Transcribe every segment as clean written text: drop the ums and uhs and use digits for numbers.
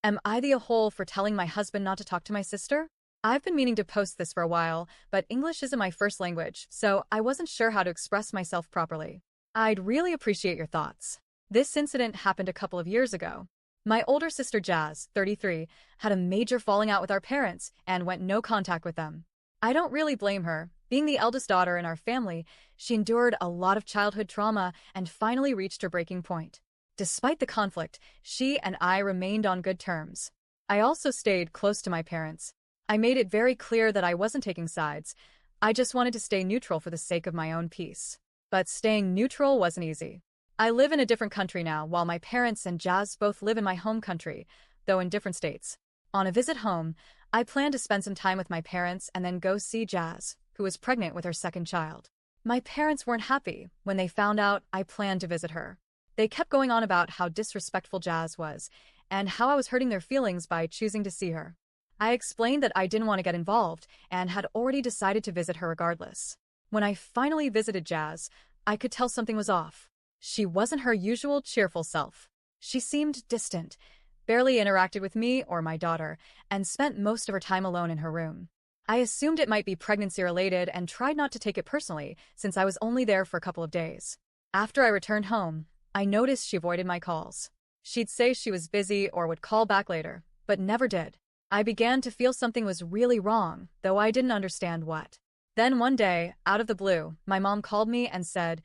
Am I the a-hole for telling my husband not to talk to my sister? I've been meaning to post this for a while, but English isn't my first language, so I wasn't sure how to express myself properly. I'd really appreciate your thoughts. This incident happened a couple of years ago. My older sister Jazz, 33, had a major falling out with our parents and went no contact with them. I don't really blame her. Being the eldest daughter in our family, she endured a lot of childhood trauma and finally reached her breaking point. Despite the conflict, she and I remained on good terms. I also stayed close to my parents. I made it very clear that I wasn't taking sides. I just wanted to stay neutral for the sake of my own peace. But staying neutral wasn't easy. I live in a different country now, while my parents and Jazz both live in my home country, though in different states. On a visit home, I plan to spend some time with my parents and then go see Jazz, who is pregnant with her second child. My parents weren't happy when they found out I planned to visit her. They kept going on about how disrespectful Jazz was and how I was hurting their feelings by choosing to see her. I explained that I didn't want to get involved and had already decided to visit her regardless. When I finally visited Jazz, I could tell something was off. She wasn't her usual cheerful self. She seemed distant, barely interacted with me or my daughter, and spent most of her time alone in her room. I assumed it might be pregnancy-related and tried not to take it personally since I was only there for a couple of days. After I returned home, I noticed she avoided my calls. She'd say she was busy or would call back later, but never did. I began to feel something was really wrong, though I didn't understand what. Then one day, out of the blue, my mom called me and said,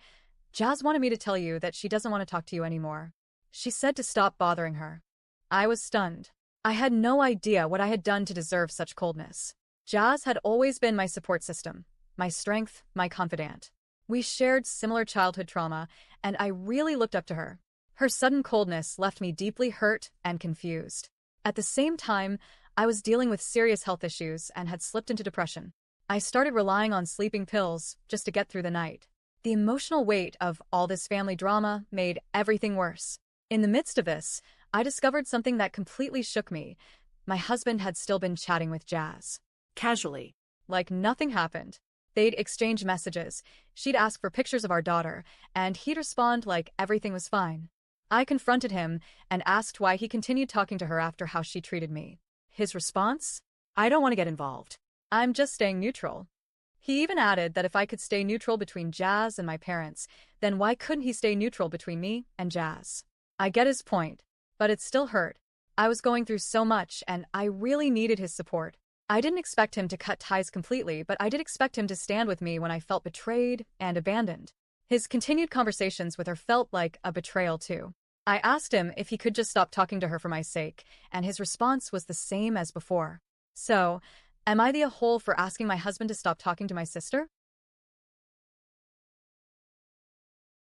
"Jazz wanted me to tell you that she doesn't want to talk to you anymore. She said to stop bothering her." I was stunned. I had no idea what I had done to deserve such coldness. Jazz had always been my support system, my strength, my confidant. We shared similar childhood trauma, and I really looked up to her. Her sudden coldness left me deeply hurt and confused. At the same time, I was dealing with serious health issues and had slipped into depression. I started relying on sleeping pills just to get through the night. The emotional weight of all this family drama made everything worse. In the midst of this, I discovered something that completely shook me. My husband had still been chatting with Jazz. Casually. Like nothing happened. They'd exchange messages. She'd ask for pictures of our daughter, and he'd respond like everything was fine. I confronted him and asked why he continued talking to her after how she treated me. His response? "I don't want to get involved. I'm just staying neutral." He even added that if I could stay neutral between Jazz and my parents, then why couldn't he stay neutral between me and Jazz? I get his point, but it still hurt. I was going through so much, and I really needed his support. I didn't expect him to cut ties completely, but I did expect him to stand with me when I felt betrayed and abandoned. His continued conversations with her felt like a betrayal too. I asked him if he could just stop talking to her for my sake, and his response was the same as before. So, am I the a-hole for asking my husband to stop talking to my sister?